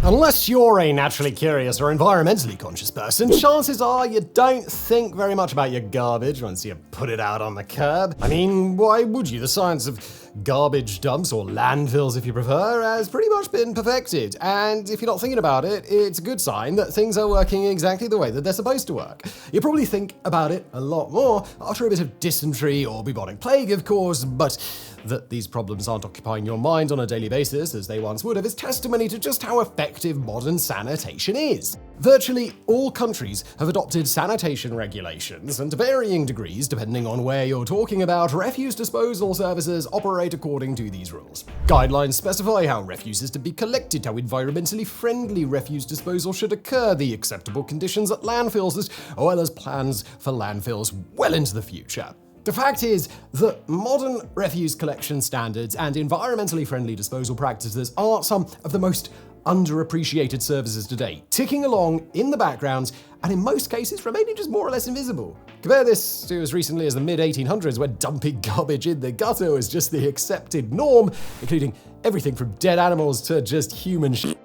Unless you're a naturally curious or environmentally conscious person, chances are you don't think very much about your garbage once you put it out on the curb. I mean, why would you? The science of garbage dumps, or landfills if you prefer, has pretty much been perfected. And if you're not thinking about it, it's a good sign that things are working exactly the way that they're supposed to work. You probably think about it a lot more after a bit of dysentery or bubonic plague, of course, but that these problems aren't occupying your mind on a daily basis as they once would have is testimony to just how effective modern sanitation is. Virtually all countries have adopted sanitation regulations, and to varying degrees, depending on where you're talking about, refuse disposal services operate according to these rules. Guidelines specify how refuse is to be collected, how environmentally friendly refuse disposal should occur, the acceptable conditions at landfills, as well as plans for landfills well into the future. The fact is that modern refuse collection standards and environmentally friendly disposal practices are some of the most underappreciated services today, ticking along in the background and in most cases remaining just more or less invisible. Compare this to as recently as the mid-1800s, when dumping garbage in the gutter was just the accepted norm, including everything from dead animals to just human shit.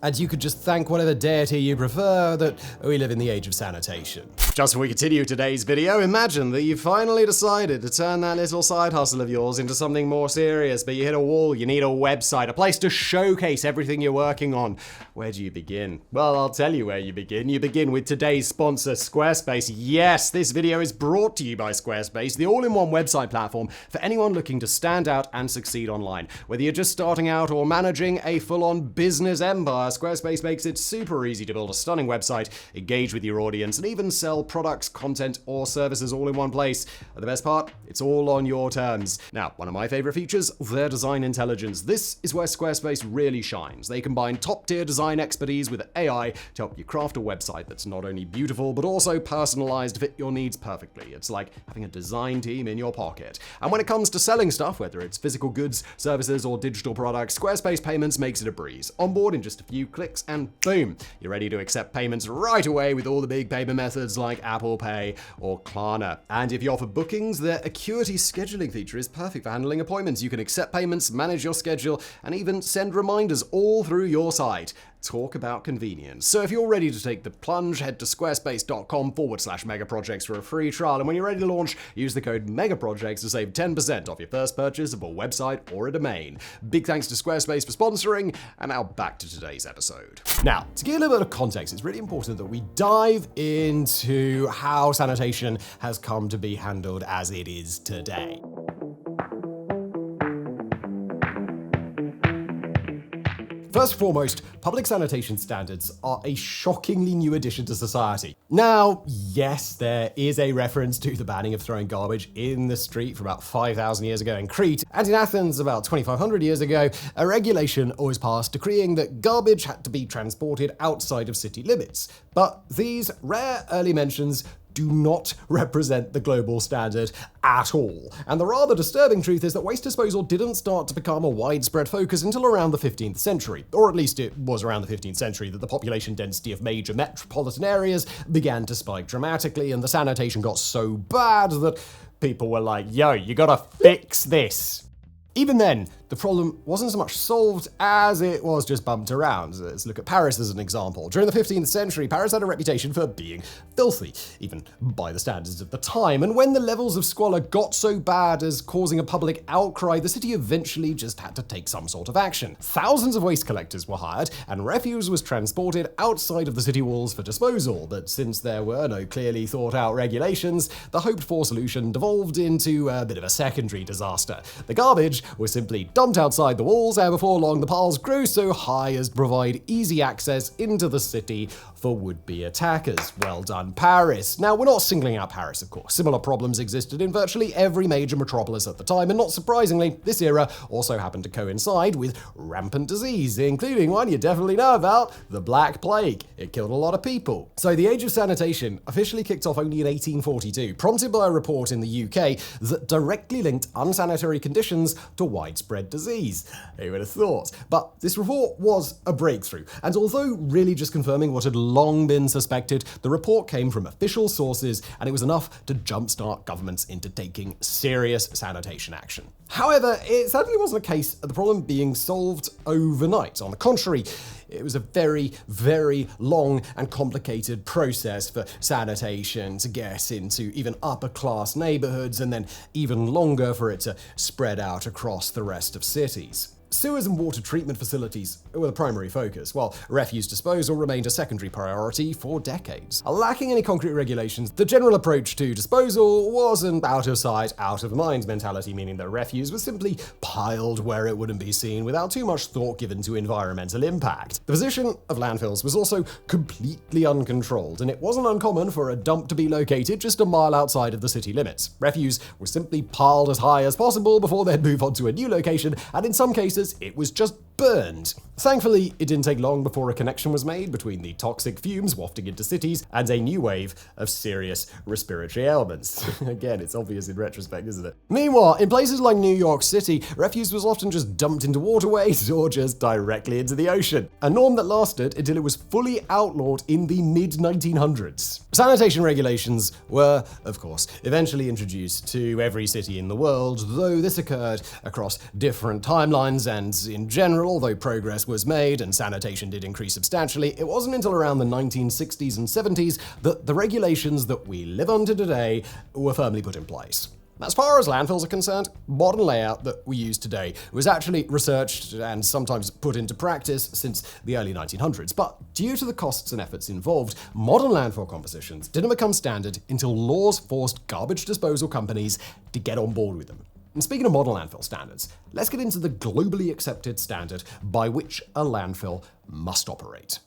And you could just thank whatever deity you prefer that we live in the age of sanitation. Just before we continue today's video, imagine that you finally decided to turn that little side hustle of yours into something more serious, but you hit a wall, you need a website, a place to showcase everything you're working on. Where do you begin? Well, I'll tell you where you begin. You begin with today's sponsor, Squarespace. Yes, this video is brought to you by Squarespace, the all-in-one website platform for anyone looking to stand out and succeed online. Whether you're just starting out or managing a full-on business empire, Squarespace makes it super easy to build a stunning website, engage with your audience, and even sell products, content, or services all in one place. And the best part, it's all on your terms. Now, one of my favorite features, their design intelligence. This is where Squarespace really shines. They combine top-tier design expertise with AI to help you craft a website that's not only beautiful, but also personalized to fit your needs perfectly. It's like having a design team in your pocket. And when it comes to selling stuff, whether it's physical goods, services, or digital products, Squarespace Payments makes it a breeze. Onboard in just a few clicks and boom, you're ready to accept payments right away with all the big payment methods like Apple Pay or Klarna. And if you offer bookings, their Acuity scheduling feature is perfect for handling appointments. You can accept payments, manage your schedule, and even send reminders all through your site. Talk about convenience. So if you're ready to take the plunge, head to squarespace.com/megaprojects for a free trial. And when you're ready to launch, use the code MEGAPROJECTS to save 10% off your first purchase of a website or a domain. Big thanks to Squarespace for sponsoring, and now back to today's episode. Now, to give a little bit of context, it's really important that we dive into how sanitation has come to be handled as it is today. First and foremost, public sanitation standards are a shockingly new addition to society. Now, yes, there is a reference to the banning of throwing garbage in the street from about 5,000 years ago in Crete, and in Athens about 2,500 years ago, a regulation was passed decreeing that garbage had to be transported outside of city limits. But these rare early mentions do not represent the global standard at all. And the rather disturbing truth is that waste disposal didn't start to become a widespread focus until around the 15th century, or at least it was around the 15th century that the population density of major metropolitan areas began to spike dramatically, and the sanitation got so bad that people were like, yo, you gotta fix this. Even then, the problem wasn't so much solved as it was just bumped around. Let's look at Paris as an example. During the 15th century, Paris had a reputation for being filthy, even by the standards of the time. And when the levels of squalor got so bad as causing a public outcry, the city eventually just had to take some sort of action. Thousands of waste collectors were hired, and refuse was transported outside of the city walls for disposal. But since there were no clearly thought out regulations, the hoped for solution devolved into a bit of a secondary disaster. The garbage was simply dumped outside the walls, and before long the piles grew so high as to provide easy access into the city for would-be attackers. Well done, Paris. Now, we're not singling out Paris, of course. Similar problems existed in virtually every major metropolis at the time, and not surprisingly, this era also happened to coincide with rampant disease, including one you definitely know about, the Black Plague. It killed a lot of people. So the age of sanitation officially kicked off only in 1842, prompted by a report in the UK that directly linked unsanitary conditions to widespread disease. Who would have thought? But this report was a breakthrough, and although really just confirming what had long been suspected, the report came from official sources, and it was enough to jumpstart governments into taking serious sanitation action. However, it certainly wasn't a case of the problem being solved overnight. On the contrary, It was a very, very long and complicated process for sanitation to get into even upper class neighborhoods, and then even longer for it to spread out across the rest of cities. Sewers and water treatment facilities were the primary focus, while refuse disposal remained a secondary priority for decades. Lacking any concrete regulations, the general approach to disposal was an out of sight, out of mind mentality, meaning that refuse was simply piled where it wouldn't be seen without too much thought given to environmental impact. The position of landfills was also completely uncontrolled, and it wasn't uncommon for a dump to be located just a mile outside of the city limits. Refuse was simply piled as high as possible before they'd move on to a new location, and in some cases, it was just burned. Thankfully, it didn't take long before a connection was made between the toxic fumes wafting into cities and a new wave of serious respiratory ailments. Again, it's obvious in retrospect, isn't it? Meanwhile, in places like New York City, refuse was often just dumped into waterways or just directly into the ocean, a norm that lasted until it was fully outlawed in the mid-1900s. Sanitation regulations were, of course, eventually introduced to every city in the world, though this occurred across different timelines, and in general, although progress was made and sanitation did increase substantially, it wasn't until around the 1960s and 70s that the regulations that we live under today were firmly put in place. As far as landfills are concerned, modern layout that we use today was actually researched and sometimes put into practice since the early 1900s, but due to the costs and efforts involved, modern landfill compositions didn't become standard until laws forced garbage disposal companies to get on board with them. And speaking of modern landfill standards, let's get into the globally accepted standard by which a landfill must operate.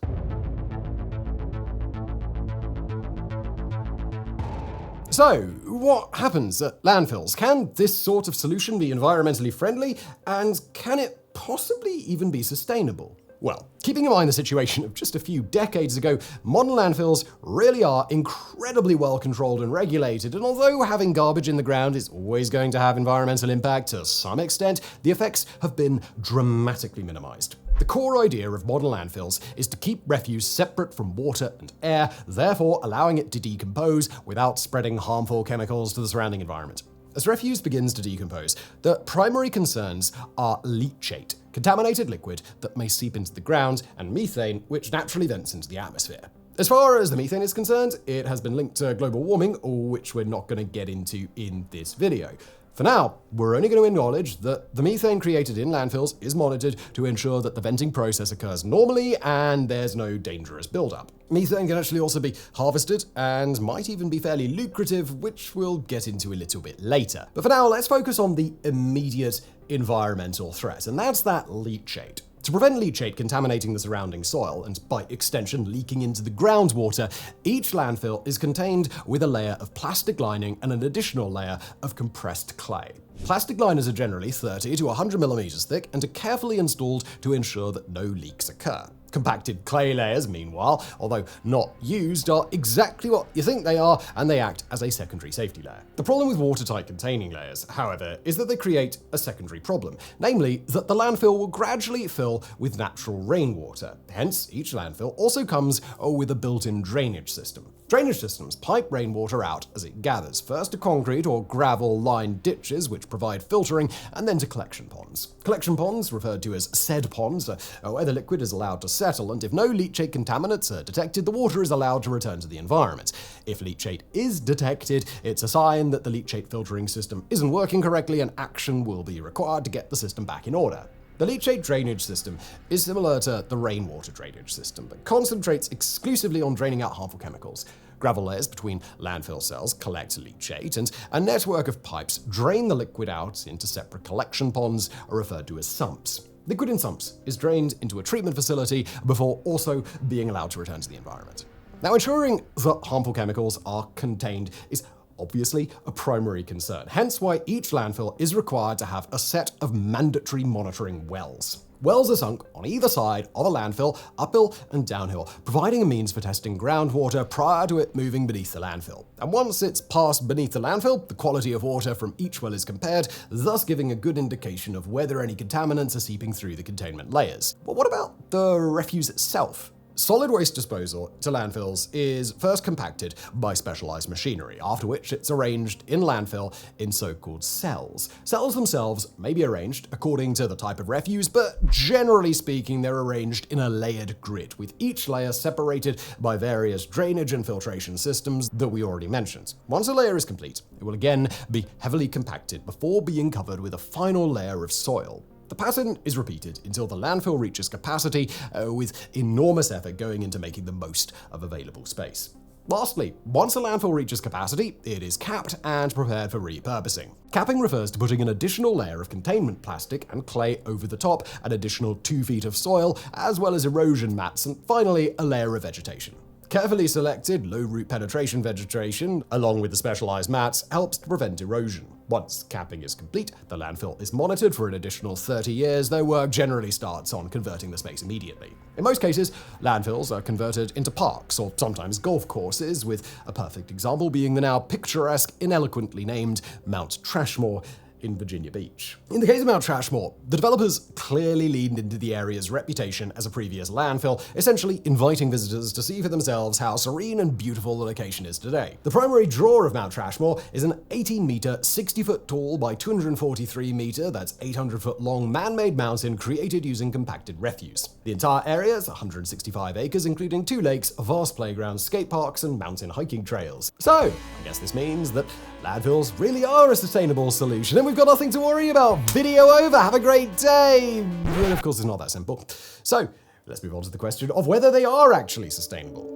So, what happens at landfills? Can this sort of solution be environmentally friendly? And can it possibly even be sustainable? Well, keeping in mind the situation of just a few decades ago, modern landfills really are incredibly well controlled and regulated, and although having garbage in the ground is always going to have environmental impact to some extent, the effects have been dramatically minimized. The core idea of modern landfills is to keep refuse separate from water and air, therefore allowing it to decompose without spreading harmful chemicals to the surrounding environment. As refuse begins to decompose, the primary concerns are leachate, contaminated liquid that may seep into the ground, and methane, which naturally vents into the atmosphere. As far as the methane is concerned, it has been linked to global warming, which we're not going to get into in this video. For now, we're only going to acknowledge that the methane created in landfills is monitored to ensure that the venting process occurs normally and there's no dangerous buildup. Methane can actually also be harvested and might even be fairly lucrative, which we'll get into a little bit later. But for now, let's focus on the immediate environmental threat, and that's that leachate. To prevent leachate contaminating the surrounding soil, and by extension leaking into the groundwater, each landfill is contained with a layer of plastic lining and an additional layer of compressed clay. Plastic liners are generally 30 to 100 millimeters thick and are carefully installed to ensure that no leaks occur. Compacted clay layers, meanwhile, although not used, are exactly what you think they are, and they act as a secondary safety layer. The problem with watertight containing layers, however, is that they create a secondary problem, namely that the landfill will gradually fill with natural rainwater. Hence, each landfill also comes with a built-in drainage system. Drainage systems pipe rainwater out as it gathers, first to concrete or gravel-lined ditches, which provide filtering, and then to collection ponds. Collection ponds, referred to as sed ponds, are where the liquid is allowed to settle, and if no leachate contaminants are detected, the water is allowed to return to the environment. If leachate is detected, it's a sign that the leachate filtering system isn't working correctly, and action will be required to get the system back in order. The leachate drainage system is similar to the rainwater drainage system, but concentrates exclusively on draining out harmful chemicals. Gravel layers between landfill cells collect leachate, and a network of pipes drain the liquid out into separate collection ponds, are referred to as sumps. Liquid in sumps is drained into a treatment facility before also being allowed to return to the environment. Now, ensuring that harmful chemicals are contained is obviously a primary concern, hence why each landfill is required to have a set of mandatory monitoring wells. Wells are sunk on either side of a landfill, uphill and downhill, providing a means for testing groundwater prior to it moving beneath the landfill. And once it's passed beneath the landfill, the quality of water from each well is compared, thus giving a good indication of whether any contaminants are seeping through the containment layers. But what about the refuse itself? Solid waste disposal to landfills is first compacted by specialized machinery, after which it's arranged in landfill in so-called cells. Cells themselves may be arranged according to the type of refuse, but generally speaking, they're arranged in a layered grid, with each layer separated by various drainage and filtration systems that we already mentioned. Once a layer is complete, it will again be heavily compacted before being covered with a final layer of soil. The pattern is repeated until the landfill reaches capacity, with enormous effort going into making the most of available space. Lastly, once a landfill reaches capacity, it is capped and prepared for repurposing. Capping refers to putting an additional layer of containment plastic and clay over the top, an additional 2 feet of soil, as well as erosion mats, and finally a layer of vegetation. Carefully selected, low root penetration vegetation, along with the specialized mats, helps to prevent erosion. Once capping is complete, the landfill is monitored for an additional 30 years, though work generally starts on converting the space immediately. In most cases, landfills are converted into parks or sometimes golf courses, with a perfect example being the now picturesque, ineloquently named Mount Trashmore in Virginia Beach. In the case of Mount Trashmore, the developers clearly leaned into the area's reputation as a previous landfill, essentially inviting visitors to see for themselves how serene and beautiful the location is today. The primary draw of Mount Trashmore is an 18-meter, 60-foot tall by 243-meter, that's 800-foot long man-made mountain created using compacted refuse. The entire area is 165 acres, including 2 lakes, a vast playground, skate parks, and mountain hiking trails. So, I guess this means that landfills really are a sustainable solution, and we've got nothing to worry about. Video over, have a great day. But of course, it's not that simple. So, let's move on to the question of whether they are actually sustainable.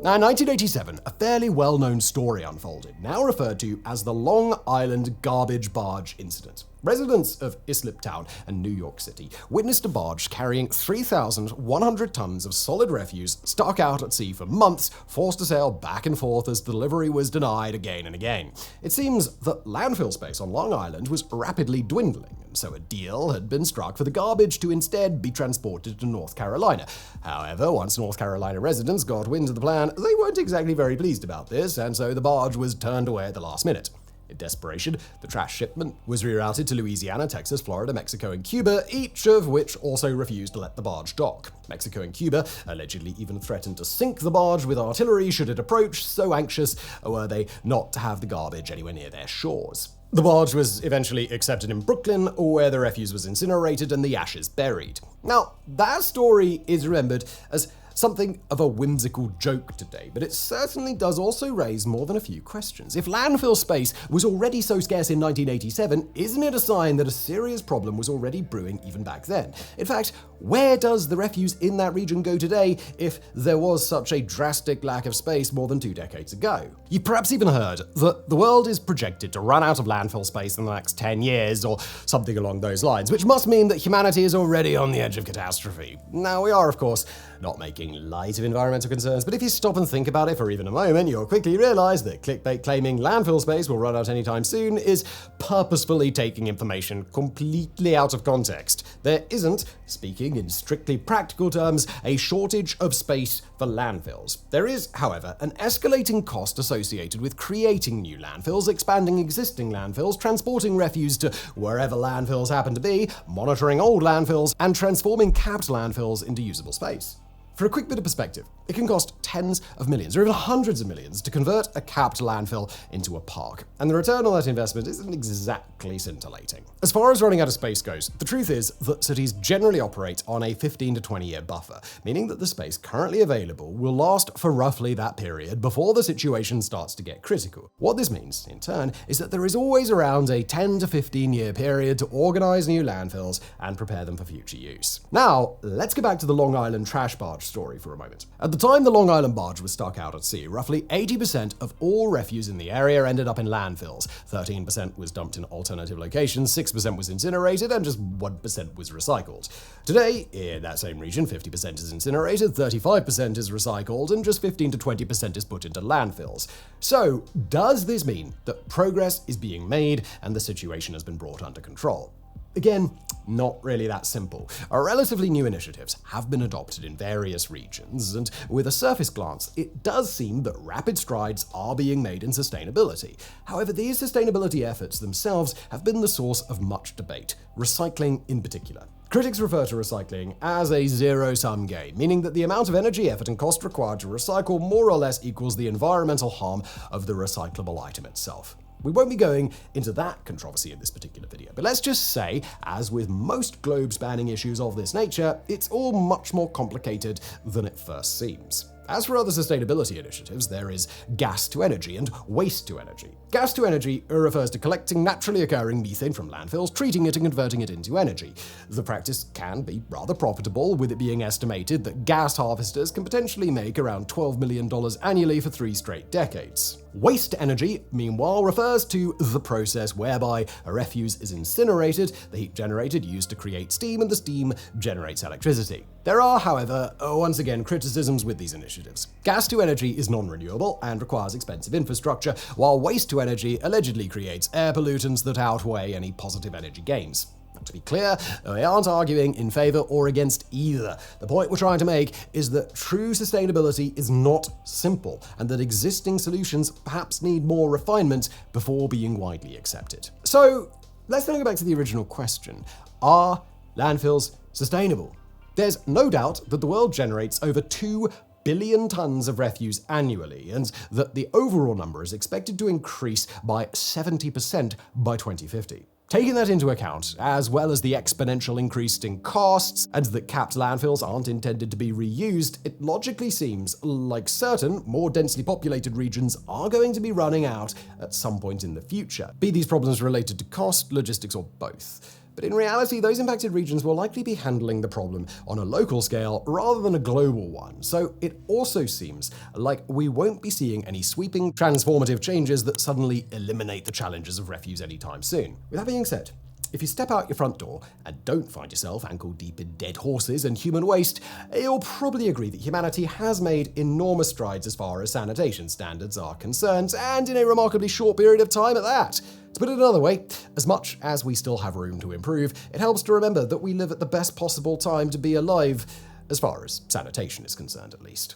Now, in 1987, a fairly well-known story unfolded, now referred to as the Long Island Garbage Barge Incident. Residents of Islip Town and New York City witnessed a barge carrying 3,100 tons of solid refuse stuck out at sea for months, forced to sail back and forth as delivery was denied again and again. It seems that landfill space on Long Island was rapidly dwindling, and so a deal had been struck for the garbage to instead be transported to North Carolina. However, once North Carolina residents got wind of the plan, they weren't exactly very pleased about this, and so the barge was turned away at the last minute. In desperation, the trash shipment was rerouted to Louisiana, Texas, Florida, Mexico, and Cuba, each of which also refused to let the barge dock. Mexico and Cuba allegedly even threatened to sink the barge with artillery should it approach, so anxious were they not to have the garbage anywhere near their shores. The barge was eventually accepted in Brooklyn, where the refuse was incinerated and the ashes buried. Now, that story is remembered as something of a whimsical joke today, but it certainly does also raise more than a few questions. If landfill space was already so scarce in 1987, isn't it a sign that a serious problem was already brewing even back then? In fact, where does the refuse in that region go today if there was such a drastic lack of space more than 2 decades ago? You've perhaps even heard that the world is projected to run out of landfill space in the next 10 years or something along those lines, which must mean that humanity is already on the edge of catastrophe. Now, we are, of course, not making light of environmental concerns, but if you stop and think about it for even a moment, you'll quickly realize that clickbait claiming landfill space will run out anytime soon is purposefully taking information completely out of context. There isn't, speaking in strictly practical terms, a shortage of space for landfills. There is, however, an escalating cost associated with creating new landfills, expanding existing landfills, transporting refuse to wherever landfills happen to be, monitoring old landfills, and transforming capped landfills into usable space. For a quick bit of perspective, it can cost tens of millions or even hundreds of millions to convert a capped landfill into a park, and the return on that investment isn't exactly scintillating. As far as running out of space goes, the truth is that cities generally operate on a 15 to 20 year buffer, meaning that the space currently available will last for roughly that period before the situation starts to get critical. What this means, in turn, is that there is always around a 10 to 15 year period to organize new landfills and prepare them for future use. Now, let's get back to the Long Island trash barge story for a moment. At the time the Long Island barge was stuck out at sea, roughly 80% of all refuse in the area ended up in landfills. 13% was dumped in alternative locations, 6% was incinerated, and just 1% was recycled. Today, in that same region, 50% is incinerated, 35% is recycled, and just 15 to 20% is put into landfills. So, does this mean that progress is being made and the situation has been brought under control? Again, Not really that simple. Relatively new initiatives have been adopted in various regions, and with a surface glance, it does seem that rapid strides are being made in sustainability. However, these sustainability efforts themselves have been the source of much debate, recycling in particular. Critics refer to recycling as a zero-sum game, meaning that the amount of energy, effort, and cost required to recycle more or less equals the environmental harm of the recyclable item itself. We won't be going into that controversy in this particular video, but let's just say, as with most globe-spanning issues of this nature, it's all much more complicated than it first seems. As for other sustainability initiatives, there is gas to energy and waste to energy. Gas to energy refers to collecting naturally occurring methane from landfills, treating it and converting it into energy. The practice can be rather profitable, with it being estimated that gas harvesters can potentially make around $12 million annually for 3 straight decades. Waste to energy, meanwhile, refers to the process whereby a refuse is incinerated, the heat generated used to create steam, and the steam generates electricity. There are, however, once again, criticisms with these initiatives. Gas to energy is non-renewable and requires expensive infrastructure, while waste to energy allegedly creates air pollutants that outweigh any positive energy gains. Now, to be clear, we aren't arguing in favor or against either. The point we're trying to make is that true sustainability is not simple, and that existing solutions perhaps need more refinement before being widely accepted. So, let's then go back to the original question. Are landfills sustainable? There's no doubt that the world generates over 2 billion tons of refuse annually, and that the overall number is expected to increase by 70% by 2050. Taking that into account, as well as the exponential increase in costs, and that capped landfills aren't intended to be reused, it logically seems like certain, more densely populated regions are going to be running out at some point in the future, be these problems related to cost, logistics, or both. But in reality, those impacted regions will likely be handling the problem on a local scale rather than a global one, so it also seems like we won't be seeing any sweeping, transformative changes that suddenly eliminate the challenges of refuse anytime soon. With that being said, if you step out your front door and don't find yourself ankle-deep in dead horses and human waste, you'll probably agree that humanity has made enormous strides as far as sanitation standards are concerned, and in a remarkably short period of time at that. To put it another way, as much as we still have room to improve, it helps to remember that we live at the best possible time to be alive, as far as sanitation is concerned at least.